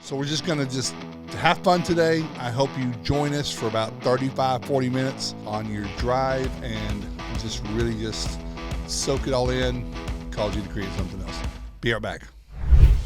So we're just going to have fun today. I hope you join us for about 35, 40 minutes on your drive and just soak it all in, cause you to create something else. Be right back.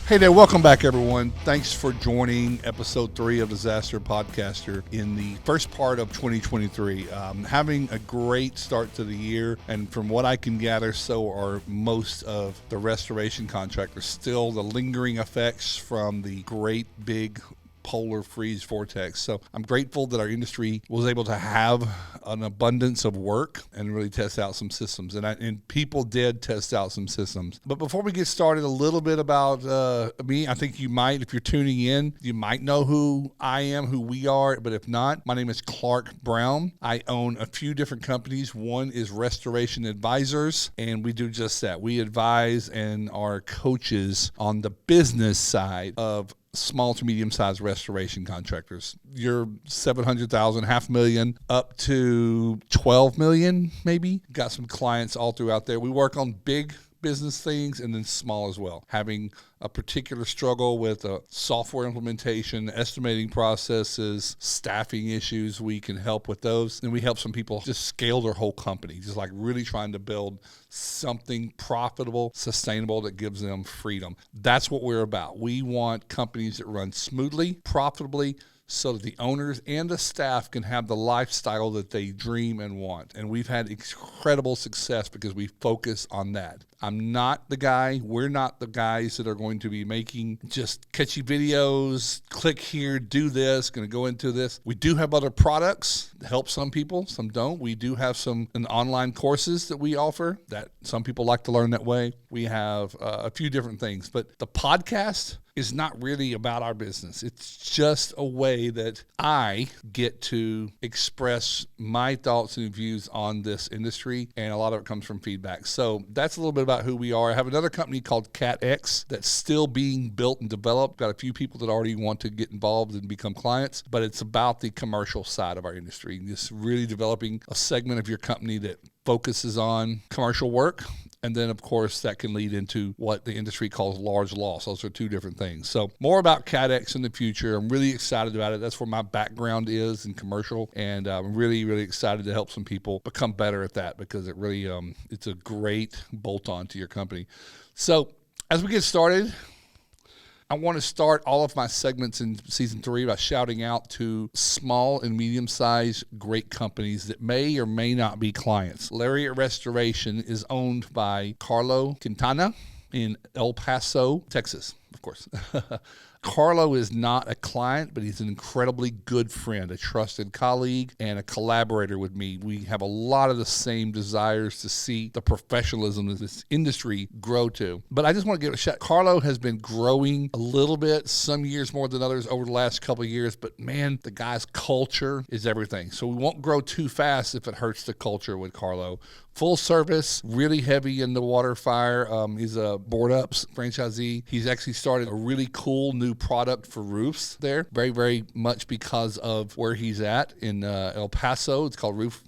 Hey there, welcome back everyone. Thanks for joining episode 3 of Disaster Podcaster in the first part of 2023. Having a great start to the year, and from what I can gather, so are most of the restoration contractors. Still the lingering effects from the great big polar freeze vortex. So I'm grateful that our industry was able to have an abundance of work and really test out some systems. And people did test out some systems. But before we get started, a little bit about me. I think you might, if you're tuning in, you might know who I am, who we are. But if not, my name is Klark Brown. I own a few different companies. One is Restoration Advisors, and we do just that. We advise and are coaches on the business side of small to medium-sized restoration contractors. You're $700,000, $500,000, up to $12 million, maybe. Got some clients all throughout there. We work on big business things and then small as well. Having a particular struggle with a software implementation, estimating processes, staffing issues, we can help with those. And we help some people just scale their whole company, just like really trying to build something profitable, sustainable that gives them freedom. That's what we're about. We want companies that run smoothly, profitably, so that the owners and the staff can have the lifestyle that they dream and want. And we've had incredible success because we focus on that. I'm not the guy, we're not the guys that are going to be making just catchy videos, click here, do this, going to go into this. We do have other products that help some people, some don't. We do have some online courses that we offer that some people like to learn that way. We have a few different things, but the podcast is not really about our business. It's just a way that I get to express my thoughts and views on this industry, and a lot of it comes from feedback. So that's a little bit about who we are. I have another company called CatX that's still being built and developed. Got a few people that already want to get involved and become clients, but it's about the commercial side of our industry. Just really developing a segment of your company that focuses on commercial work. And then, of course, that can lead into what the industry calls large loss. Those are two different things. So more about CatX in the future. I'm really excited about it. That's where my background is in commercial. And I'm really, really excited to help some people become better at that because it really it's a great bolt-on to your company. So as we get started, I want to start all of my segments in season 3 by shouting out to small and medium-sized great companies that may or may not be clients. Lariat Restoration is owned by Carlo Quintana in El Paso, Texas, of course. Carlo is not a client, but he's an incredibly good friend, a trusted colleague, and a collaborator with me. We have a lot of the same desires to see the professionalism that this industry grow to. But I just want to give a shout. Carlo has been growing a little bit, some years more than others over the last couple of years, but man, the guy's culture is everything. So we won't grow too fast if it hurts the culture with Carlo. Full service, really heavy in the water fire. He's a board ups franchisee. He's actually started a really cool new product for roofs there, very, very much because of where he's at in El Paso. It's called Roof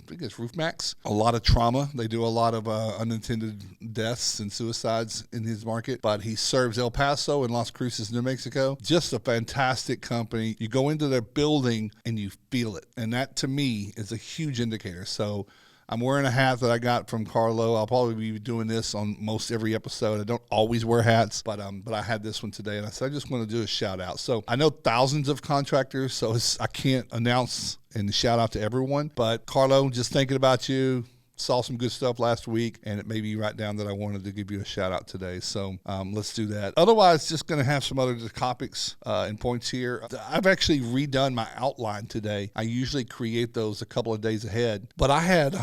Max. A lot of trauma. They do a lot of unintended deaths and suicides in his market, but he serves El Paso and Las Cruces, New Mexico. Just a fantastic company. You go into their building and you feel it, and that to me is a huge indicator. So I'm wearing a hat that I got from Carlo. I'll probably be doing this on most every episode. I don't always wear hats, but I had this one today, and I said I just want to do a shout out. So I know thousands of contractors, so I can't announce and shout out to everyone. But Carlo, just thinking about you. Saw some good stuff last week, and it made me write down that I wanted to give you a shout out today. So let's do that. Otherwise, just going to have some other topics and points here. I've actually redone my outline today. I usually create those a couple of days ahead, but I had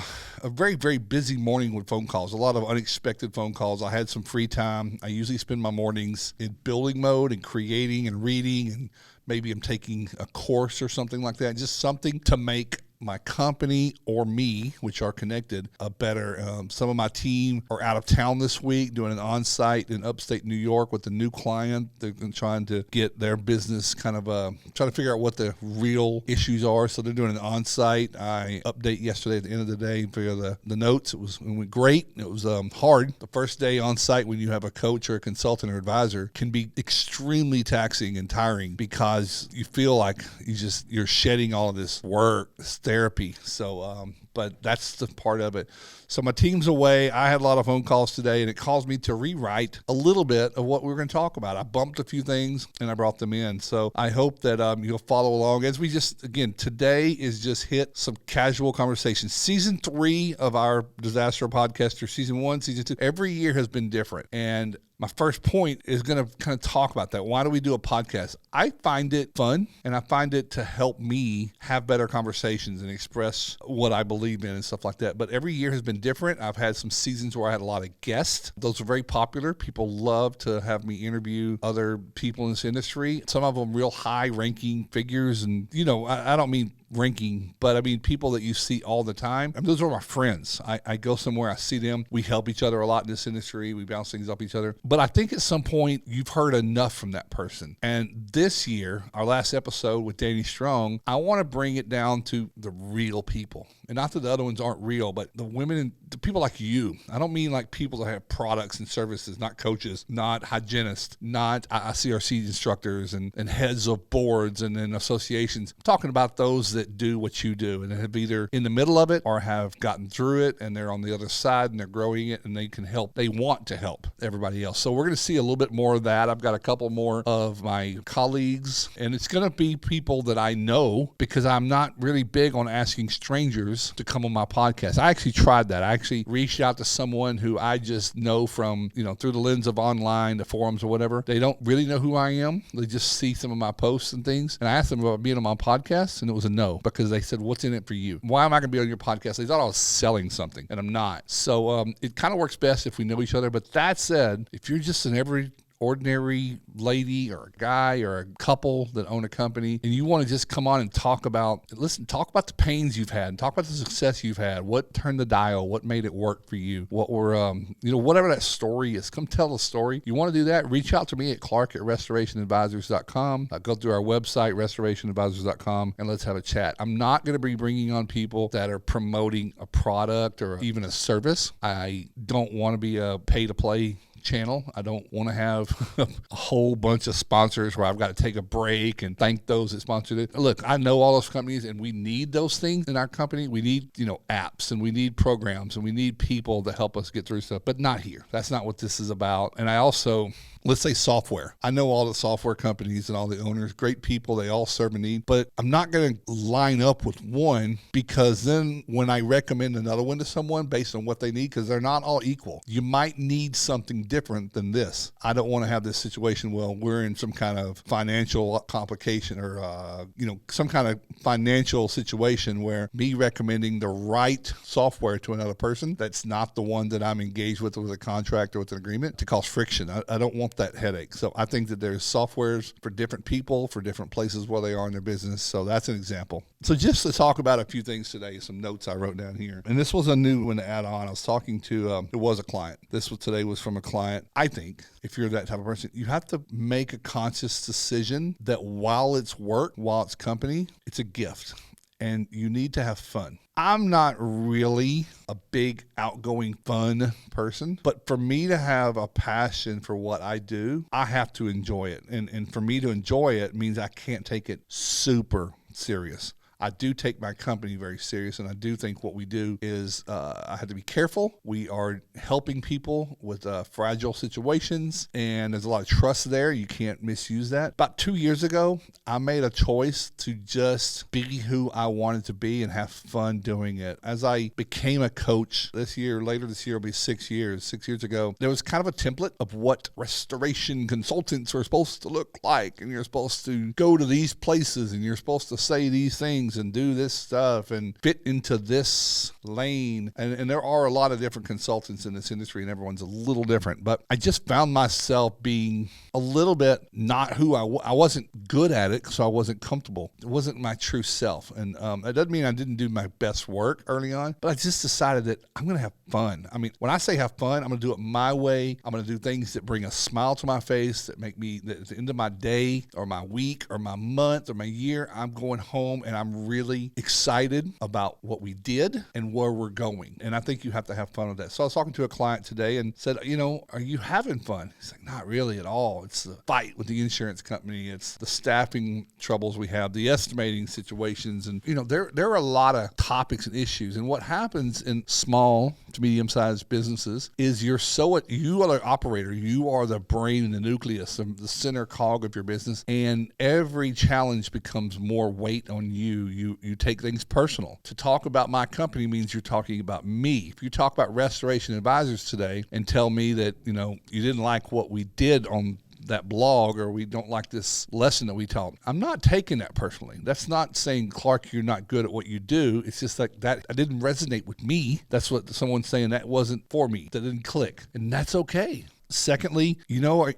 a very, very busy morning with phone calls, a lot of unexpected phone calls. I had some free time. I usually spend my mornings in building mode and creating and reading, and maybe I'm taking a course or something like that, just something to make my company or me, which are connected, better. Some of my team are out of town this week doing an on-site in upstate New York with a new client. They're trying to get their business kind of trying to figure out what the real issues are. So they're doing an on-site. I update yesterday at the end of the day for the notes. It went great. It was hard. The first day on-site when you have a coach or a consultant or advisor can be extremely taxing and tiring because you feel like you're shedding all of this work, this therapy. So, but that's the part of it. So my team's away. I had a lot of phone calls today, and it caused me to rewrite a little bit of what we were going to talk about. I bumped a few things, and I brought them in. So I hope that you'll follow along as we today is just hit some casual conversations. Season 3 of our Disaster Podcaster, Season 1, Season 2, every year has been different. And my first point is going to kind of talk about that. Why do we do a podcast? I find it fun, and I find it to help me have better conversations and express what I believe in and stuff like that. But every year has been different. I've had some seasons where I had a lot of guests. Those are very popular. People love to have me interview other people in this industry. Some of them real high-ranking figures. And, I don't mean ranking, but I mean people that you see all the time. I mean, those are my friends. I go somewhere, I see them. We help each other a lot in this industry. We bounce things off each other. But I think at some point you've heard enough from that person. And this year, our last episode with Danny Strong, I want to bring it down to the real people. And not that the other ones aren't real, but the women and the people like you. I don't mean like people that have products and services, not coaches, not hygienists, not ICRC instructors and heads of boards and then associations. I'm talking about those that do what you do and have either in the middle of it or have gotten through it and they're on the other side and they're growing it and they can help. They want to help everybody else. So we're going to see a little bit more of that. I've got a couple more of my colleagues, and it's going to be people that I know because I'm not really big on asking strangers to come on my podcast. I actually tried that. I actually reached out to someone who I just know from, through the lens of online, the forums or whatever. They don't really know who I am. They just see some of my posts and things. And I asked them about being on my podcast, and it was a no because they said, what's in it for you? Why am I going to be on your podcast? They thought I was selling something, and I'm not. So it kind of works best if we know each other. But that said, if you're just an ordinary lady or a guy or a couple that own a company and you want to just come on and talk about the pains you've had and talk about the success you've had, what turned the dial, what made it work for you, what were, whatever that story is, come tell the story. You want to do that? Reach out to me at Klark at restorationadvisors.com. Go through our website, restorationadvisors.com, and let's have a chat. I'm not going to be bringing on people that are promoting a product or even a service. I don't want to be a pay-to-play channel. I don't want to have a whole bunch of sponsors where I've got to take a break and thank those that sponsored it. Look, I know all those companies and we need those things in our company. We need, apps and we need programs and we need people to help us get through stuff, but not here. That's not what this is about. And I also, let's say software. I know all the software companies and all the owners, great people, they all serve a need, but I'm not going to line up with one because then when I recommend another one to someone based on what they need, because they're not all equal, you might need something different than this. I don't want to have this situation where we're in some kind of financial complication or, some kind of financial situation where me recommending the right software to another person that's not the one that I'm engaged with a contract or with an agreement to cause friction. I don't want that headache. So I think that there's softwares for different people, for different places where they are in their business. So that's an example. So just to talk about a few things today, some notes I wrote down here. And this was a new one to add on. I was talking to, it was a client. Today was from a client. I think if you're that type of person, you have to make a conscious decision that while it's work, while it's company, it's a gift. And you need to have fun. I'm not really a big outgoing fun person, but for me to have a passion for what I do, I have to enjoy it. And for me to enjoy it means I can't take it super serious. I do take my company very serious, and I do think what we do is I have to be careful. We are helping people with fragile situations, and there's a lot of trust there. You can't misuse that. About 2 years ago, I made a choice to just be who I wanted to be and have fun doing it. As I became a coach later this year will be 6 years. 6 years ago, there was kind of a template of what restoration consultants are supposed to look like, and you're supposed to go to these places, and you're supposed to say these things, things and do this stuff and fit into this lane. And there are a lot of different consultants in this industry, and everyone's a little different. But I just found myself being a little bit not who I wasn't good at it, so I wasn't comfortable. It wasn't my true self. And it doesn't mean I didn't do my best work early on, but I just decided that I'm going to have fun. I mean, when I say have fun, I'm going to do it my way. I'm going to do things that bring a smile to my face, that make me, at the end of my day or my week or my month or my year, I'm going home and I'm really excited about what we did and where we're going. And I think you have to have fun with that. So I was talking to a client today and said, are you having fun? He's like, not really at all. It's the fight with the insurance company. It's the staffing troubles we have, the estimating situations. And, there are a lot of topics and issues. And what happens in small to medium-sized businesses is you are the operator. You are the brain and the nucleus, the center cog of your business. And every challenge becomes more weight on you. You take things personal. To talk about my company means you're talking about me. If you talk about Restoration Advisors today and tell me that, you didn't like what we did on that blog, or we don't like this lesson that we taught, I'm not taking that personally. That's not saying, Klark, you're not good at what you do. It's just like that I didn't resonate with me. That's what someone's saying. That wasn't for me. That didn't click. And that's okay. Secondly,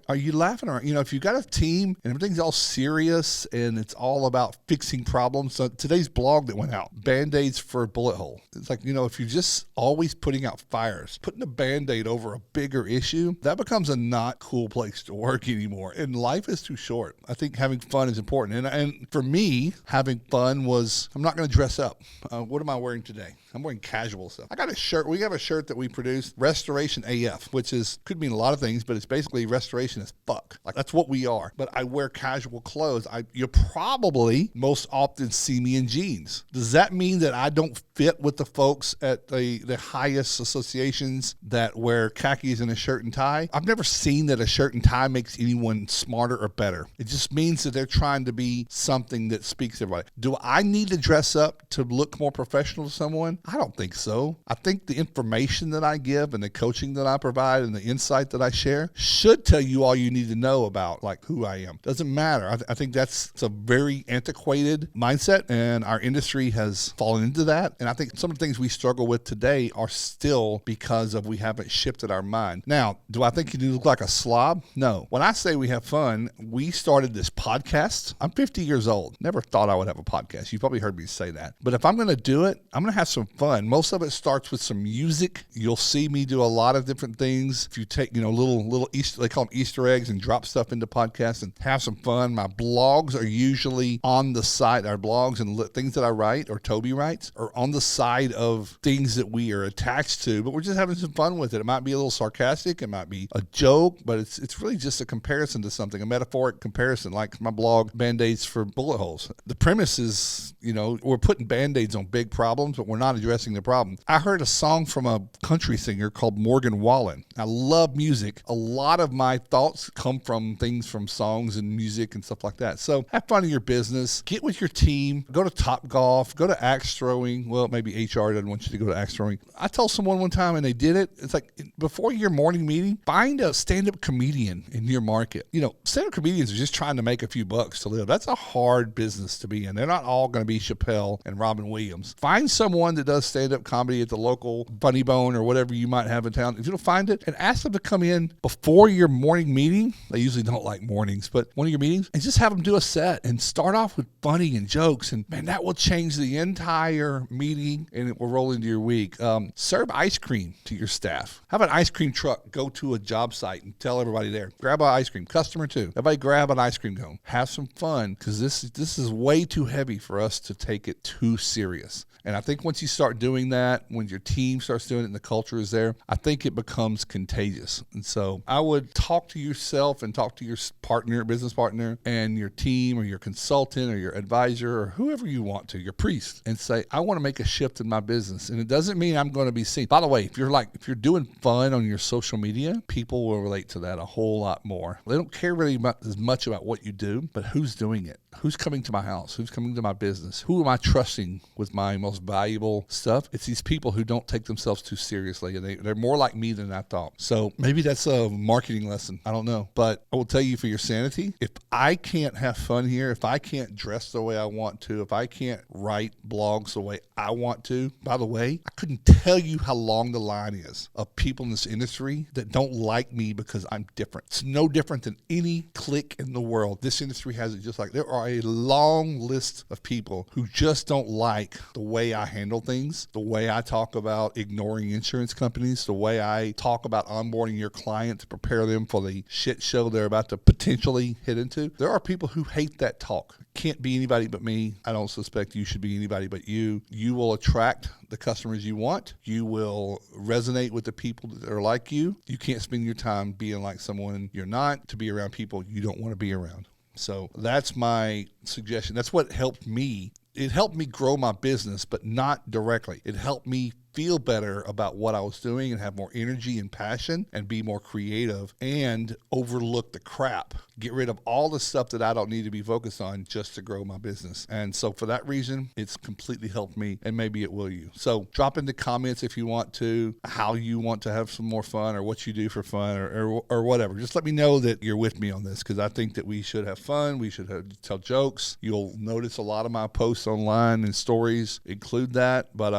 are you laughing around? If you got a team and everything's all serious and it's all about fixing problems. So today's blog that went out, Band-Aids for a bullet hole. It's like, if you're just always putting out fires, putting a Band-Aid over a bigger issue, that becomes a not cool place to work anymore. And life is too short. I think having fun is important. And for me, having fun was, I'm not going to dress up. What am I wearing today? I'm wearing casual stuff. I got a shirt. We have a shirt that we produced, Restoration AF, which could mean a lot of things, but it's basically restoration as fuck. Like, that's what we are. But I wear casual clothes. You probably most often see me in jeans. Does that mean that I don't fit with the folks at the highest associations that wear khakis and a shirt and tie? I've never seen that a shirt and tie makes anyone smarter or better. It just means that they're trying to be something that speaks to everybody. Do I need to dress up to look more professional to someone? I don't think so. I think the information that I give and the coaching that I provide and the insight that I share should tell you all you need to know about, like, who I am. Doesn't matter. I think it's a very antiquated mindset, and our industry has fallen into that. And I think some of the things we struggle with today are still because we haven't shifted our mind. Now, do I think you look like a slob? No. When I say we have fun, we started this podcast. I'm 50 years old. Never thought I would have a podcast. You've probably heard me say that. But if I'm going to do it, I'm going to have some fun. Most of it starts with some music. You'll see me do a lot of different things. If you take, little Easter, they call them Easter eggs, and drop stuff into podcasts and have some fun. My blogs are usually on the side. Our blogs and things that I write or Toby writes are on the side of things that we are attached to, but we're just having some fun with it. It might be a little sarcastic. It might be a joke, but it's really just a comparison to something, a metaphoric comparison, like my blog, Band-Aids for Bullet Holes. The premise is, we're putting Band-Aids on big problems, but we're not addressing the problem. I heard a song from a country singer called Morgan Wallen. I love music. A lot of my thoughts come from things from songs and music and stuff like that. So have fun in your business. Get with your team. Go to Topgolf. Go to axe throwing. Well, maybe HR doesn't want you to go to axe throwing. I told someone one time and they did it. It's like, before your morning meeting, find a stand-up comedian in your market. Stand-up comedians are just trying to make a few bucks to live. That's a hard business to be in. They're not all going to be Chappelle and Robin Williams. Find someone that does stand-up comedy at the local Funny Bone or whatever you might have in town. If you don't find it, and ask them to come in before your morning meeting. They usually don't like mornings, but one of your meetings, and just have them do a set and start off with funny and jokes. And man, that will change the entire meeting, and it will roll into your week. Serve ice cream to your staff. Have an ice cream truck go to a job site and tell everybody there, grab an ice cream. Customer too. Everybody grab an ice cream cone. Have some fun, because this is way too heavy for us to take it too serious. And I think once you start doing that, when your team starts doing it and the culture is there, I think it becomes contagious. And so I would talk to yourself and talk to your partner, business partner, and your team or your consultant or your advisor or whoever you want to, your priest, and say, I want to make a shift in my business. And it doesn't mean I'm going to be seen. By the way, if you're doing fun on your social media, people will relate to that a whole lot more. They don't care really as much about what you do, but who's doing it? Who's coming to my house? Who's coming to my business? Who am I trusting with my most valuable stuff? It's these people who don't take themselves too seriously, and they're more like me than I thought. So maybe that's a marketing lesson. I don't know. But I will tell you, for your sanity, if I can't have fun here, if I can't dress the way I want to, if I can't write blogs the way I want to, by the way, I couldn't tell you how long the line is of people in this industry that don't like me because I'm different. It's no different than any clique in the world. This industry has it just like there are a long list of people who just don't like the way I handle things, the way I talk about ignoring insurance companies, the way I talk about onboarding your client to prepare them for the shit show they're about to potentially hit into. There are people who hate that talk. Can't be anybody but me. I don't suspect you should be anybody but you. You will attract the customers you want. You will resonate with the people that are like you. You can't spend your time being like someone you're not to be around people you don't want to be around. So that's my suggestion. That's what helped me. It helped me grow my business, but not directly. It helped me feel better about what I was doing and have more energy and passion and be more creative and overlook the crap. Get rid of all the stuff that I don't need to be focused on just to grow my business. And so for that reason, it's completely helped me, and maybe it will you. So drop in the comments if you want to, how you want to have some more fun or what you do for fun or whatever. Just let me know that you're with me on this, because I think that we should have fun. We should tell jokes. You'll notice a lot of my posts online and stories include that, but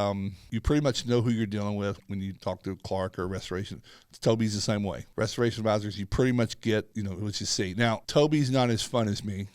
you pretty much know who you're dealing with when you talk to Klark or Restoration. Toby's the same way. Restoration Advisors, you pretty much get, what you see. Now, Toby's not as fun as me.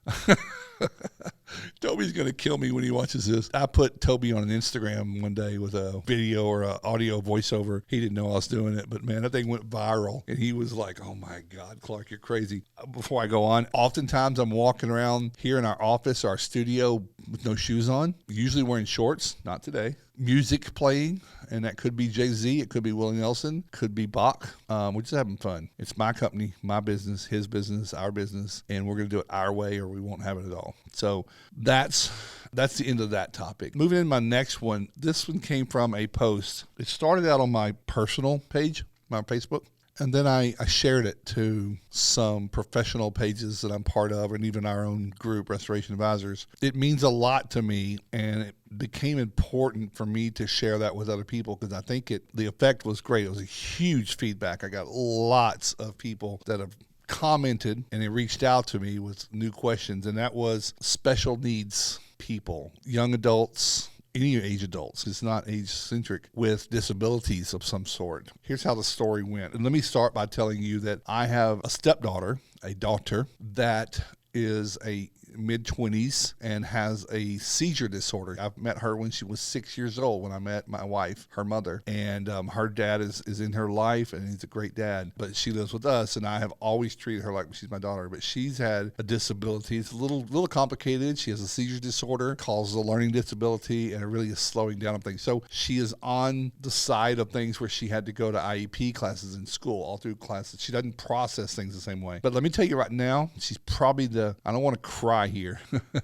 Toby's going to kill me when he watches this. I put Toby on an Instagram one day with a video or an audio voiceover. He didn't know I was doing it, but man, that thing went viral. And he was like, oh my God, Klark, you're crazy. Before I go on, oftentimes I'm walking around here in our office, our studio, with no shoes on, usually wearing shorts. Not today. Music playing, and that could be Jay-Z, it could be Willie Nelson, could be Bach. We're just having fun. It's my company, my business, his business, our business, and we're going to do it our way or we won't have it at all. So that's the end of that topic. Moving into my next one, this one came from a post. It started out on my personal page, my Facebook. And then I shared it to some professional pages that I'm part of, and even our own group, Restoration Advisors. It means a lot to me, and it became important for me to share that with other people because I think the effect was great. It was a huge feedback. I got lots of people that have commented, and they reached out to me with new questions, and that was special needs people, young adults, any age adults. It's not age-centric, with disabilities of some sort. Here's how the story went. And let me start by telling you that I have a stepdaughter, a daughter, that is a mid-20s and has a seizure disorder. I've met her when she was 6 years old when I met my wife, her mother. And her dad is in her life, and he's a great dad. But she lives with us, and I have always treated her like she's my daughter. But she's had a disability. It's a little complicated. She has a seizure disorder, causes a learning disability, and it really is slowing down on things. So she is on the side of things where she had to go to IEP classes in school, all through classes. She doesn't process things the same way. But let me tell you right now, she's probably I don't want to cry here.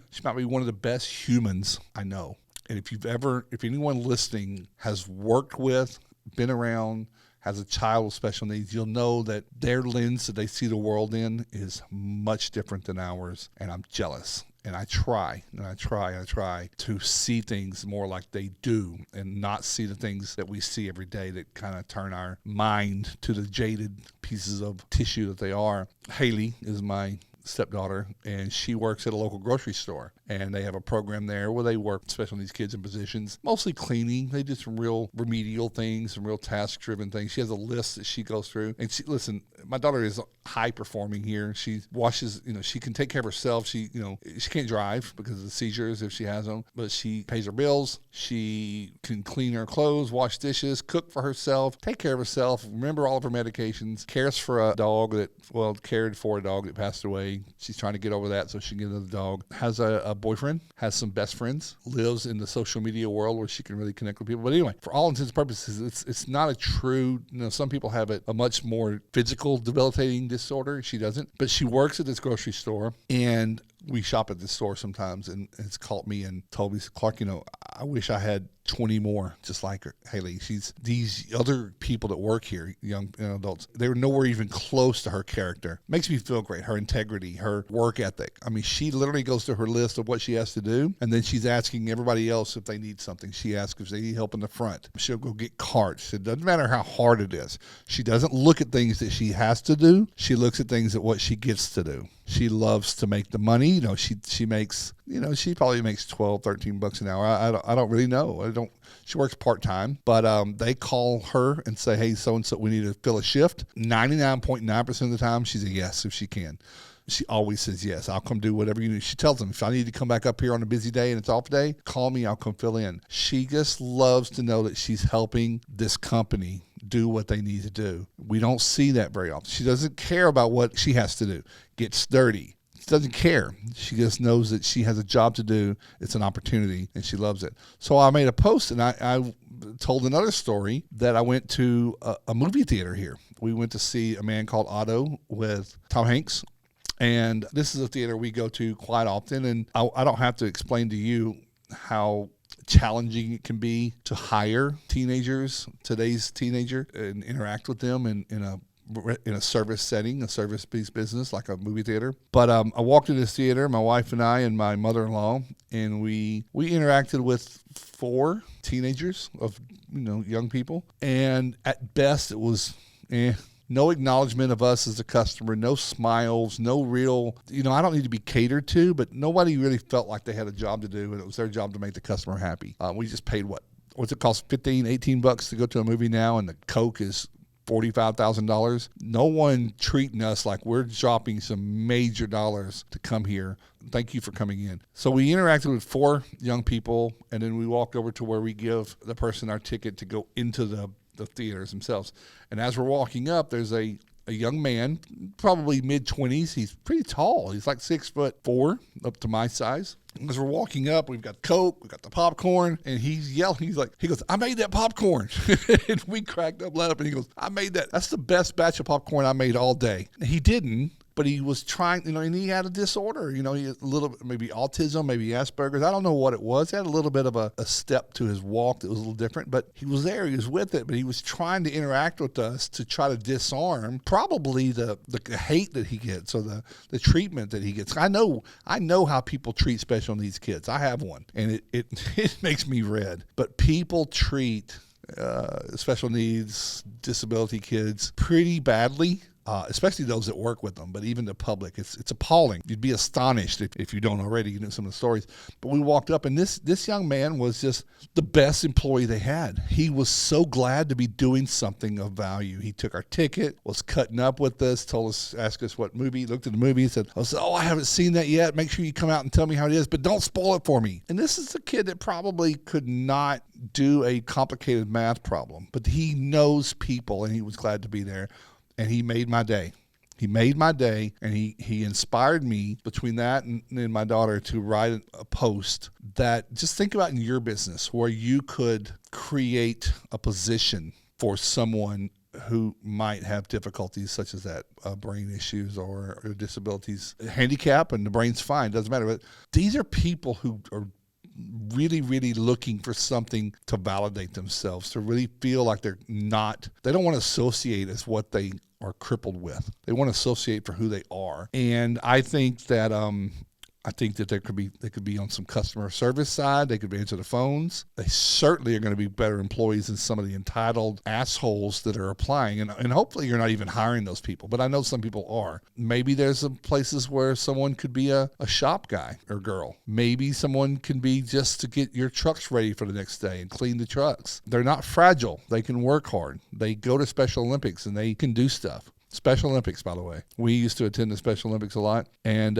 She might be one of the best humans I know. And if anyone listening has worked with, been around, has a child with special needs, you'll know that their lens that they see the world in is much different than ours. And I'm jealous. And I try to see things more like they do and not see the things that we see every day that kind of turn our mind to the jaded pieces of tissue that they are. Haley is my stepdaughter, and she works at a local grocery store, and they have a program there where they work special needs kids in positions, mostly cleaning. They do some real remedial things, some real task-driven things. She has a list that she goes through, and listen, my daughter is high performing here. She washes, she can take care of herself. She can't drive because of the seizures if she has them, but she pays her bills. She can clean her clothes, wash dishes, cook for herself, take care of herself, remember all of her medications, cared for a dog that passed away. She's trying to get over that so she can get another dog. Has a boyfriend, has some best friends, lives in the social media world where she can really connect with people. But anyway, for all intents and purposes, it's not a true, some people have a much more physical debilitating disorder. She doesn't. But she works at this grocery store, and we shop at this store sometimes, and it's called me and told me, Klark, I wish I had 20 more just like her, Haley. These other people that work here, young adults, they were nowhere even close to her character. Makes me feel great. Her integrity, her work ethic. I mean, she literally goes through her list of what she has to do, and then she's asking everybody else if they need something. She asks if they need help in the front. She'll go get carts. It doesn't matter how hard it is. She doesn't look at things that she has to do. She looks at things at what she gets to do. She loves to make the money. She makes, she probably makes $12-13 an hour. I don't really know. She works part-time, but they call her and say, hey, so-and-so, we need to fill a shift. 99.9% of the time, she's a yes if she can. She always says yes. I'll come do whatever you need. She tells them, if I need to come back up here on a busy day and it's off day, call me. I'll come fill in. She just loves to know that she's helping this company do what they need to do. We don't see that very often. She doesn't care about what she has to do. Gets dirty. She doesn't care. She just knows that she has a job to do. It's an opportunity, and she loves it. So I made a post, and I told another story that I went to a movie theater here. We went to see A Man Called Otto with Tom Hanks. And this is a theater we go to quite often, and I don't have to explain to you how challenging it can be to hire teenagers, today's teenager, and interact with them in a service setting, a service-based business like a movie theater. But I walked into this theater, my wife and I and my mother-in-law, and we interacted with 4 teenagers of young people, and at best it was no acknowledgement of us as a customer, no smiles, no real, I don't need to be catered to, but nobody really felt like they had a job to do, and it was their job to make the customer happy. We just paid what's it cost, $15-18 to go to a movie now, and the Coke is $45,000. No one treating us like we're dropping some major dollars to come here. Thank you for coming in. So we interacted with 4 young people, and then we walked over to where we give the person our ticket to go into the theaters themselves. And as we're walking up, there's a young man, probably mid-20s. He's pretty tall. He's like 6'4", up to my size. As we're walking up, we've got Coke, we've got the popcorn, and he's yelling. He goes, I made that popcorn. And we cracked up, let up, and he goes, I made that. That's the best batch of popcorn I made all day. And he didn't, but he was trying, and he had a disorder. He had a little, maybe autism, maybe Asperger's. I don't know what it was. He had a little bit of a step to his walk that was a little different, but he was there. He was with it, but he was trying to interact with us to try to disarm probably the hate that he gets, or the treatment that he gets. I know how people treat special needs kids. I have one, and it makes me red. But people treat special needs, disability kids pretty badly. Especially those that work with them, but even the public, it's appalling. You'd be astonished if you don't already, you know some of the stories. But we walked up, and this young man was just the best employee they had. He was so glad to be doing something of value. He took our ticket, was cutting up with us, asked us what movie, looked at the movie, said, I haven't seen that yet. Make sure you come out and tell me how it is, but don't spoil it for me. And this is a kid that probably could not do a complicated math problem, but he knows people, and he was glad to be there. And he made my day. He made my day, and he inspired me between that and my daughter to write a post that just think about in your business where you could create a position for someone who might have difficulties such as that, brain issues or disabilities, handicap, and the brain's fine, doesn't matter. But these are people who are really, really looking for something to validate themselves, to really feel like they don't want to associate as what they are crippled with. They want to associate for who they are. And I think that they could be on some customer service side. They could answer the phones. They certainly are going to be better employees than some of the entitled assholes that are applying. And hopefully you're not even hiring those people, but I know some people are. Maybe there's some places where someone could be a shop guy or girl. Maybe someone can be just to get your trucks ready for the next day and clean the trucks. They're not fragile. They can work hard. They go to Special Olympics and they can do stuff. Special Olympics, by the way. We used to attend the Special Olympics a lot, and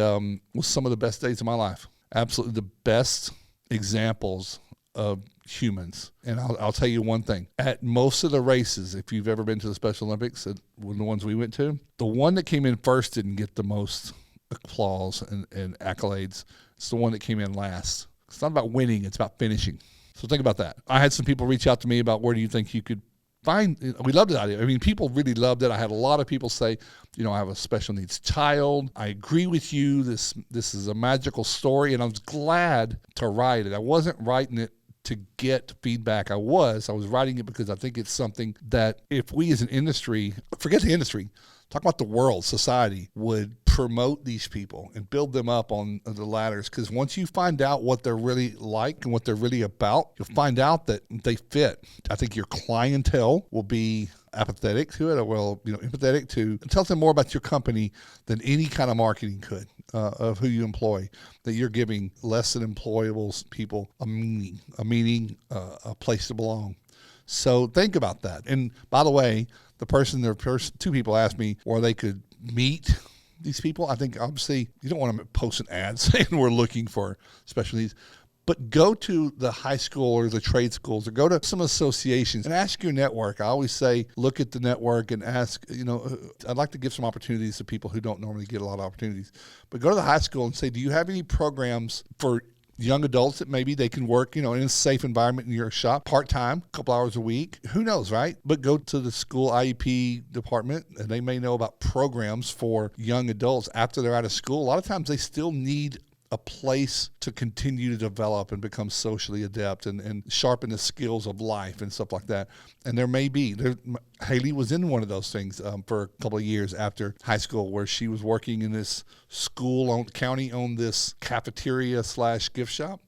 was some of the best days of my life. Absolutely the best examples of humans. And I'll tell you one thing. At most of the races, if you've ever been to the Special Olympics, the ones we went to, the one that came in first didn't get the most applause and accolades. It's the one that came in last. It's not about winning. It's about finishing. So think about that. I had some people reach out to me about where do you think you could we loved it. I mean, people really loved it. I had a lot of people say, I have a special needs child. I agree with you. This is a magical story, and I was glad to write it. I wasn't writing it to get feedback. I was writing it because I think it's something that if we as an industry, forget the industry, talk about the world, society, would promote these people and build them up on the ladders. Because once you find out what they're really like and what they're really about, you'll find out that they fit. I think your clientele will be apathetic to it, or empathetic to, it tells them more about your company than any kind of marketing could. Of who you employ, that you're giving less than employable people a meaning, a place to belong. So think about that. And by the way, two people asked me where they could meet these people. I think obviously you don't want to post an ad saying we're looking for special needs, but go to the high school or the trade schools, or go to some associations and ask your network. I always say, look at the network and ask, I'd like to give some opportunities to people who don't normally get a lot of opportunities, but go to the high school and say, do you have any programs for young adults that maybe they can work, in a safe environment in your shop, part-time, a couple hours a week, who knows, right? But go to the school IEP department and they may know about programs for young adults after they're out of school. A lot of times they still need a place to continue to develop and become socially adept and sharpen the skills of life and stuff like that. And Haley was in one of those things for a couple of years after high school, where she was working in this county-owned this cafeteria/gift shop.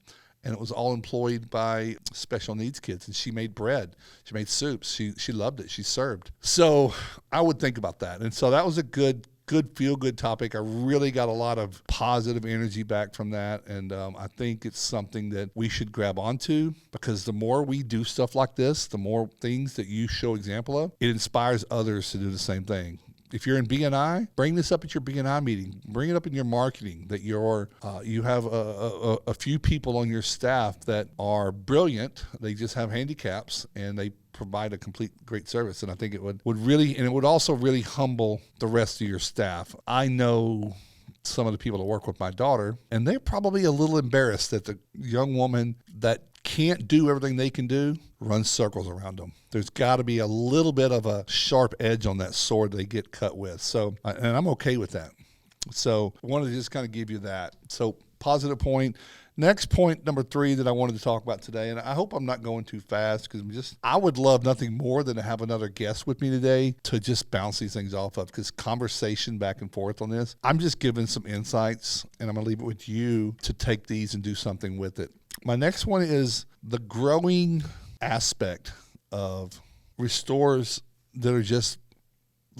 And it was all employed by special needs kids. And she made bread. She made soups. She loved it. She served. So I would think about that. And so that was a good feel-good topic. I really got a lot of positive energy back from that, and I think it's something that we should grab onto, because the more we do stuff like this, the more things that you show example of, it inspires others to do the same thing. If you're in B&I, bring this up at your B&I meeting. Bring it up in your marketing, that you have a few people on your staff that are brilliant. They just have handicaps, and they provide a complete great service. And I think it would really, and it would also really humble the rest of your staff. I know some of the people that work with my daughter, and they're probably a little embarrassed that the young woman that can't do everything they can do runs circles around them. There's got to be a little bit of a sharp edge on that sword they get cut with. So, and I'm okay with that. So I wanted to just kind of give you that. So positive point. Next point, number 3 that I wanted to talk about today, and I hope I'm not going too fast, because I would love nothing more than to have another guest with me today to just bounce these things off of, because conversation back and forth on this, I'm just giving some insights, and I'm going to leave it with you to take these and do something with it. My next one is the growing aspect of restorers that are just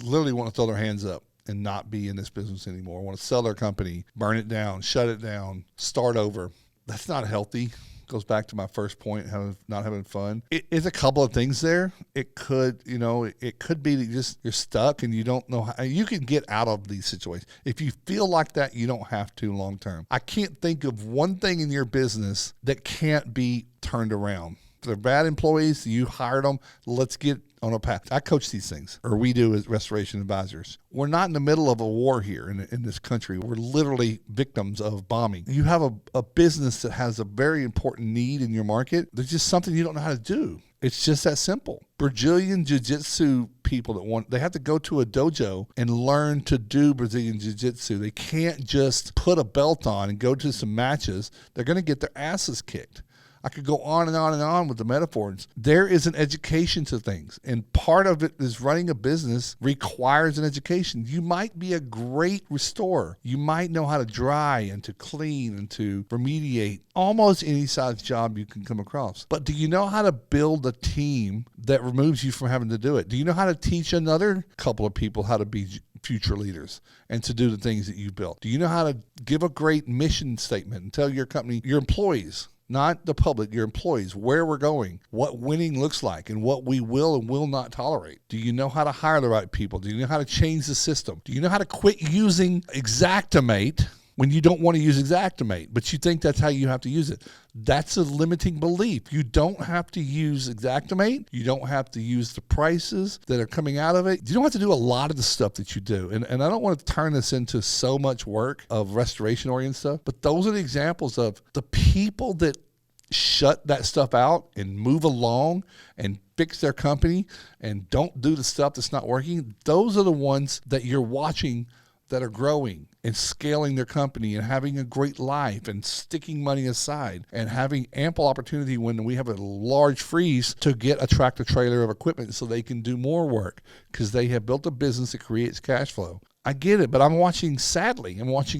literally want to throw their hands up and not be in this business anymore, want to sell their company, burn it down, shut it down, start over. That's not healthy. Goes back to my first point, not having fun. It's a couple of things there. It could be that you're stuck and you don't know how. You can get out of these situations. If you feel like that, you don't have to long term. I can't think of one thing in your business that can't be turned around. If they're bad employees, you hired them, let's get on a path. I coach these things, or we do as restoration advisors. We're not in the middle of a war here in this country. We're literally victims of bombing. You have a business that has a very important need in your market. There's just something you don't know how to do. It's just that simple. Brazilian jiu-jitsu people they have to go to a dojo and learn to do Brazilian jiu-jitsu. They can't just put a belt on and go to some matches. They're going to get their asses kicked. I could go on and on and on with the metaphors. There is an education to things, and part of it is running a business requires an education. You might be a great restorer. You might know how to dry and to clean and to remediate almost any size job you can come across. But do you know how to build a team that removes you from having to do it? Do you know how to teach another couple of people how to be future leaders and to do the things that you built? Do you know how to give a great mission statement and tell your company, your employees, not the public, your employees, where we're going, what winning looks like, and what we will and will not tolerate? Do you know how to hire the right people? Do you know how to change the system? Do you know how to quit using Xactimate when you don't want to use Xactimate, but you think that's how you have to use it? That's a limiting belief. You don't have to use Xactimate. You don't have to use the prices that are coming out of it. You don't have to do a lot of the stuff that you do. And I don't want to turn this into so much work of restoration-oriented stuff, but those are the examples of the people that shut that stuff out and move along and fix their company and don't do the stuff that's not working. Those are the ones that you're watching that are growing and scaling their company and having a great life and sticking money aside and having ample opportunity when we have a large freeze to get a tractor trailer of equipment so they can do more work because they have built a business that creates cash flow. I get it, but I'm watching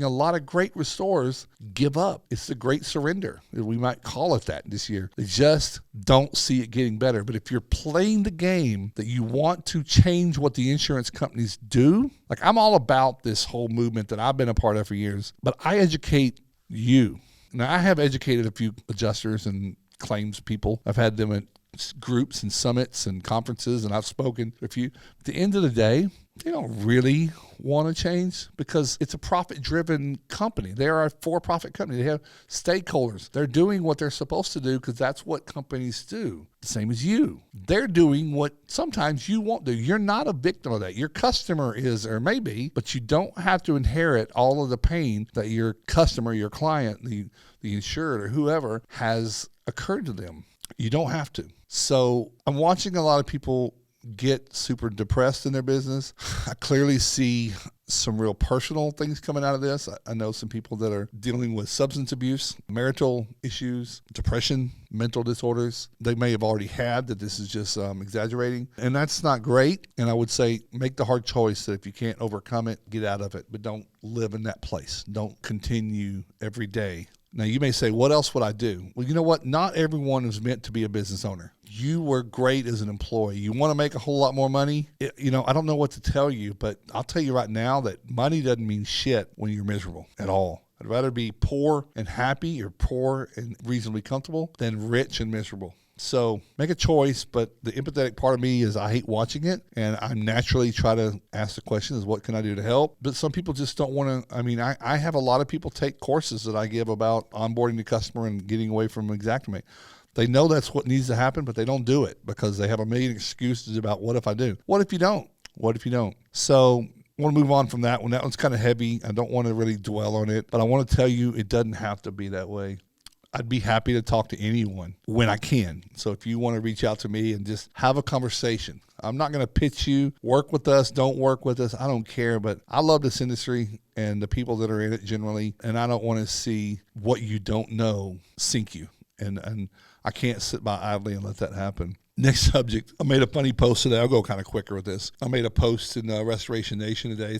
a lot of great restorers give up. It's the great surrender. We might call it that this year. They just don't see it getting better. But if you're playing the game that you want to change what the insurance companies do, like I'm all about this whole movement that I've been a part of for years, but I educate you. Now, I have educated a few adjusters and claims people. I've had them at groups and summits and conferences, and I've spoken to a few. At the end of the day, they don't really want to change because it's a profit-driven company. They are a for-profit company. They have stakeholders. They're doing what they're supposed to do because that's what companies do. The same as you. They're doing what sometimes you won't do. You're not a victim of that. Your customer is or may be, but you don't have to inherit all of the pain that your customer, your client, the insured or whoever has occurred to them. You don't have to. So I'm watching a lot of people get super depressed in their business. I clearly see some real personal things coming out of this. I know some people that are dealing with substance abuse, marital issues, depression, mental disorders. They may have already had that. This is just exaggerating. And that's not great. And I would say make the hard choice that if you can't overcome it, get out of it. But don't live in that place. Don't continue every day. Now, you may say, what else would I do? Well, you know what? Not everyone is meant to be a business owner. You were great as an employee. You want to make a whole lot more money? I don't know what to tell you, but I'll tell you right now that money doesn't mean shit when you're miserable at all. I'd rather be poor and happy or poor and reasonably comfortable than rich and miserable. So make a choice, but the empathetic part of me is I hate watching it, and I naturally try to ask the question is what can I do to help? But some people just don't want to. I have a lot of people take courses that I give about onboarding the customer and getting away from Xactimate. They know that's what needs to happen, but they don't do it because they have a million excuses about what if I do? What if you don't? What if you don't? So I want to move on from that one. That one's kind of heavy. I don't want to really dwell on it, but I want to tell you it doesn't have to be that way. I'd be happy to talk to anyone when I can. So if you want to reach out to me and just have a conversation, I'm not going to pitch you, work with us, don't work with us. I don't care, but I love this industry and the people that are in it generally, and I don't want to see what you don't know sink you. And I can't sit by idly and let that happen. Next subject. I made a funny post today. I'll go kind of quicker with this. I made a post in Restoration Nation today.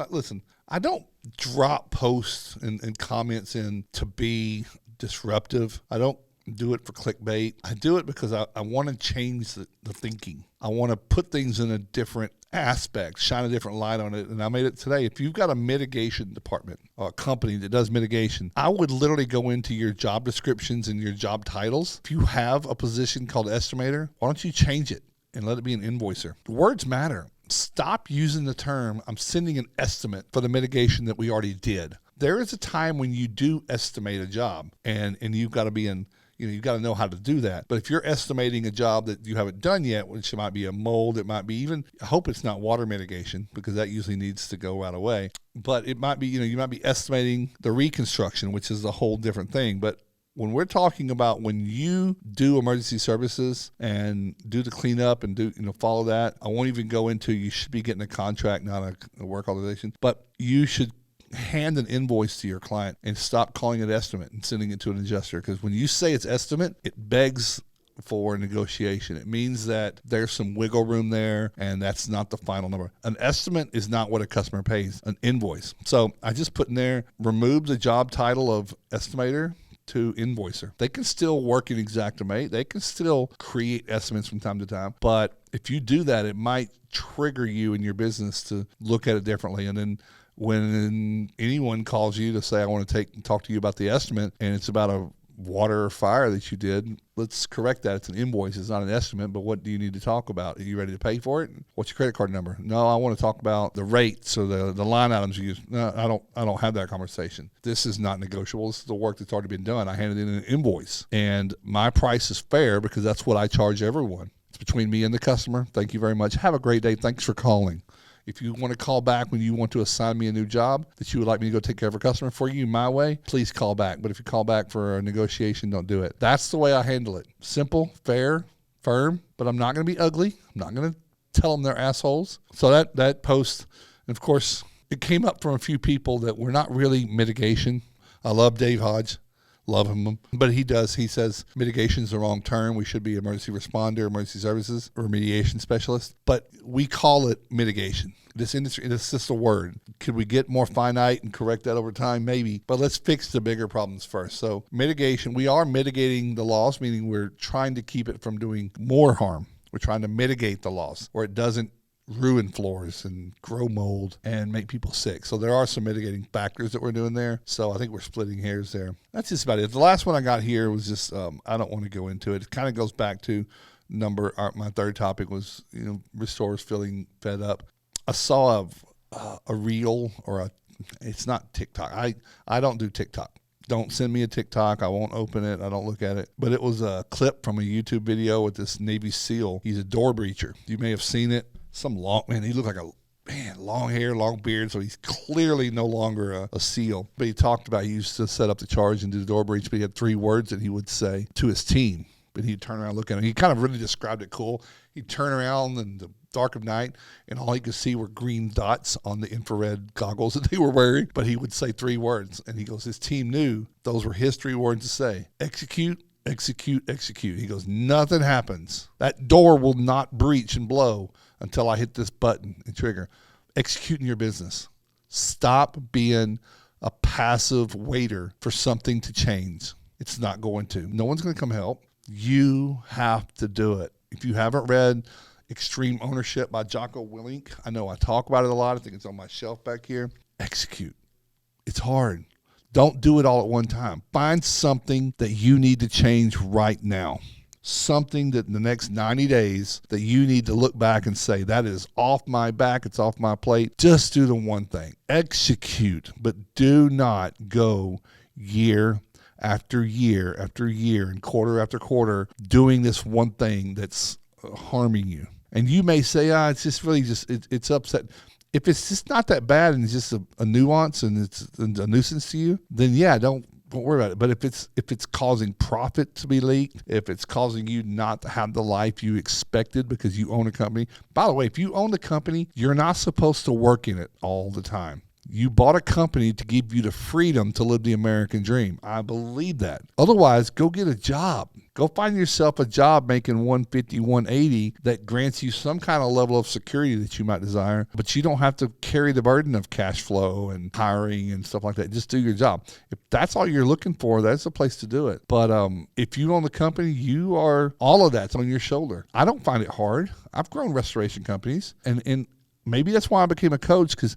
Listen, I don't drop posts and comments in to be disruptive. I don't do it for clickbait. I do it because I want to change the thinking. I want to put things in a different aspect, shine a different light on it. And I made it today. If you've got a mitigation department or a company that does mitigation, I would literally go into your job descriptions and your job titles. If you have a position called estimator, why don't you change it and let it be an invoicer? Words matter. Stop using the term, I'm sending an estimate for the mitigation that we already did. There is a time when you do estimate a job and you've got to be in, you've got to know how to do that. But if you're estimating a job that you haven't done yet, which might be a mold, it might be even, I hope it's not water mitigation because that usually needs to go right away. But it might be, you might be estimating the reconstruction, which is a whole different thing. But when we're talking about when you do emergency services and do the cleanup and do, follow that, I won't even go into, you should be getting a contract, not a work authorization, but you should hand an invoice to your client and stop calling it estimate and sending it to an adjuster. Because when you say it's estimate, it begs for negotiation. It means that there's some wiggle room there and that's not the final number. An estimate is not what a customer pays, an invoice. So I just put in there, remove the job title of estimator to invoicer. They can still work in Xactimate. They can still create estimates from time to time. But if you do that, it might trigger you in your business to look at it differently. And then when anyone calls you to say, I want to talk to you about the estimate, and it's about a water or fire that you did, let's correct that. It's an invoice. It's not an estimate, but what do you need to talk about? Are you ready to pay for it? What's your credit card number? No, I want to talk about the rates or the line items you use. No, I don't have that conversation. This is not negotiable. This is the work that's already been done. I handed in an invoice, and my price is fair because that's what I charge everyone. It's between me and the customer. Thank you very much. Have a great day. Thanks for calling. If you want to call back when you want to assign me a new job that you would like me to go take care of a customer for you my way, please call back. But if you call back for a negotiation, don't do it. That's the way I handle it. Simple, fair, firm, but I'm not going to be ugly. I'm not going to tell them they're assholes. So that post, and of course, it came up from a few people that we're not really mitigation. I love Dave Hodge. Love him. But he says mitigation is the wrong term. We should be emergency responder, emergency services, or remediation specialist. But we call it mitigation. This industry, it's just a word. Could we get more finite and correct that over time? Maybe. But let's fix the bigger problems first. So mitigation, we are mitigating the loss, meaning we're trying to keep it from doing more harm. We're trying to mitigate the loss where it doesn't ruin floors and grow mold and make people sick. So there are some mitigating factors that we're doing there. So I think we're splitting hairs there. That's just about it. The last one I got here was just, I don't want to go into it. It kind of goes back to my third topic was, restorers feeling fed up. I saw a reel it's not TikTok. I don't do TikTok. Don't send me a TikTok. I won't open it. I don't look at it. But it was a clip from a YouTube video with this Navy SEAL. He's a door breacher. You may have seen it. Some long, man, he looked like long hair, long beard, so he's clearly no longer a SEAL. But he talked about he used to set up the charge and do the door breach, but he had 3 words that he would say to his team. But he'd turn around and look at him. He kind of really described it cool. He'd turn around in the dark of night, and all he could see were green dots on the infrared goggles that they were wearing. But he would say 3 words, and he goes, his team knew those were his 3 words to say. Execute, execute, execute. He goes, nothing happens. That door will not breach and blow until I hit this button and trigger. Execute in your business. Stop being a passive waiter for something to change. It's not going to. No one's going to come help. You have to do it. If you haven't read Extreme Ownership by Jocko Willink, I know I talk about it a lot. I think it's on my shelf back here. Execute. It's hard. Don't do it all at one time. Find something that you need to change right now. Something that in the next 90 days that you need to look back and say, that is off my back, it's off my plate. Just do the one thing. Execute, but do not go year after year after year and quarter after quarter doing this one thing that's harming you. And you may say, it's just really it's upset. If it's just not that bad and it's just a nuance and it's a nuisance to you, then yeah, don't worry about it. But if it's causing profit to be leaked, if it's causing you not to have the life you expected because you own a company. By the way, if you own the company, you're not supposed to work in it all the time. You bought a company to give you the freedom to live the American dream. I believe that. Otherwise, go get a job. Go find yourself a job making $150, $180 that grants you some kind of level of security that you might desire, but you don't have to carry the burden of cash flow and hiring and stuff like that. Just do your job. If that's all you're looking for, that's the place to do it. But if you own the company, you are, all of that's on your shoulder. I don't find it hard. I've grown restoration companies, and maybe that's why I became a coach, because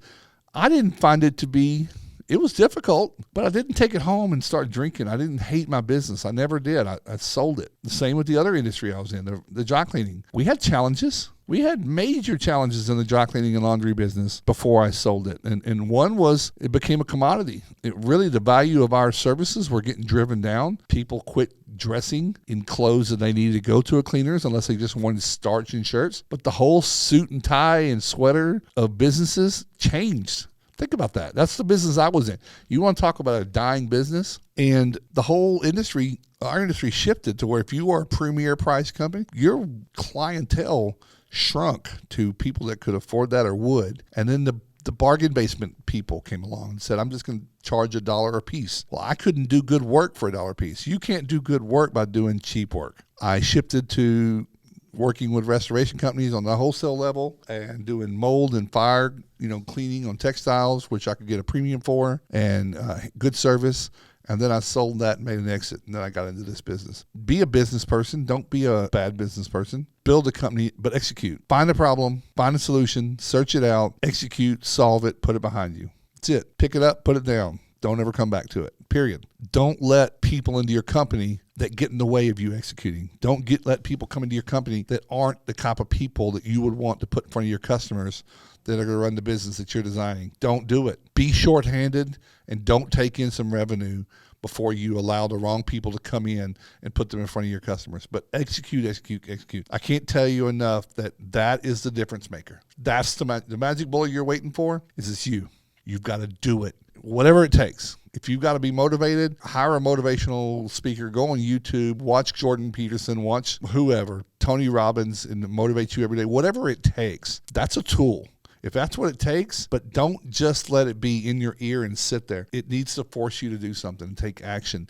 I didn't find it to be, it was difficult, but I didn't take it home and start drinking. I didn't hate my business. I never did. I sold it. The same with the other industry I was in, the dry cleaning. We had challenges. We had major challenges in the dry cleaning and laundry business before I sold it. And one was it became a commodity. The value of our services were getting driven down. People quit dressing in clothes that they needed to go to a cleaner's unless they just wanted starch and shirts. But the whole suit and tie and sweater of businesses changed. Think about that. That's the business I was in. You want to talk about a dying business? And the whole industry, our industry shifted to where if you are a premier price company, your clientele shrunk to people that could afford that or would. And then the bargain basement people came along and said, I'm just going to charge $1 a piece. Well, I couldn't do good work for $1 a piece. You can't do good work by doing cheap work. I shifted to working with restoration companies on the wholesale level and doing mold and fire, cleaning on textiles, which I could get a premium for, and good service. And then I sold that and made an exit, and then I got into this business. Be a business person. Don't be a bad business person. Build a company, but execute. Find a problem, find a solution, search it out, execute, solve it, put it behind you. That's it. Pick it up, put it down. Don't ever come back to it, period. Don't let people into your company that get in the way of you executing. Don't let people come into your company that aren't the type of people that you would want to put in front of your customers that are going to run the business that you're designing. Don't do it. Be shorthanded and don't take in some revenue before you allow the wrong people to come in and put them in front of your customers. But execute, execute, execute. I can't tell you enough that is the difference maker. That's the magic bullet you're waiting for is it's you. You've got to do it. Whatever it takes. If you've got to be motivated, hire a motivational speaker, go on YouTube, watch Jordan Peterson, watch whoever, Tony Robbins, and motivate you every day. Whatever it takes, that's a tool. if that's what it takes, but don't just let it be in your ear and sit there. It needs to force you to do something and take action.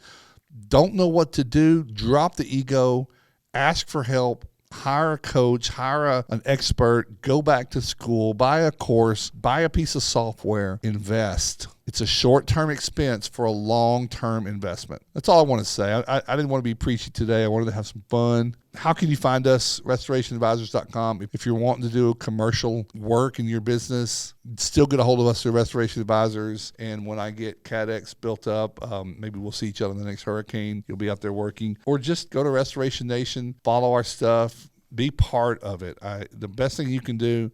Don't know what to do? Drop the ego, ask for help, hire a coach, hire an expert, go back to school, buy a course, buy a piece of software, invest. It's a short-term expense for a long-term investment. That's all I want to say. I didn't want to be preachy today. I wanted to have some fun. How can you find us? RestorationAdvisors.com. If you're wanting to do commercial work in your business, still get a hold of us through Restoration Advisors. And when I get CADX built up, maybe we'll see each other in the next hurricane. You'll be out there working. Or just go to Restoration Nation, follow our stuff, be part of it. The best thing you can do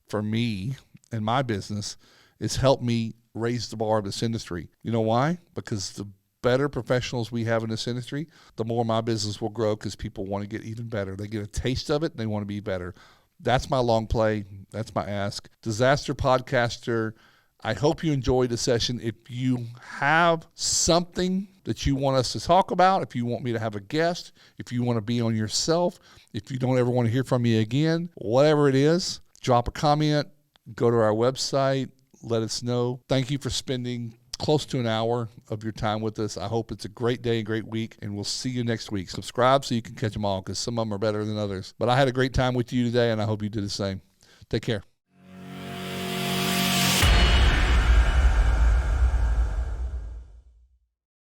for me and my business is help me raise the bar of this industry. You know why? Because the better professionals we have in this industry, the more my business will grow, because people want to get even better. They get a taste of it and they want to be better. That's my long play. That's my ask. Disaster Podcaster, I hope you enjoyed the session. If you have something that you want us to talk about, if you want me to have a guest, if you want to be on yourself, if you don't ever want to hear from me again, whatever it is, drop a comment, go to our website, let us know. Thank you for spending close to an hour of your time with us. I hope it's a great day, a great week, and we'll see you next week. Subscribe so you can catch them all, because some of them are better than others. But I had a great time with you today, and I hope you do the same. Take care.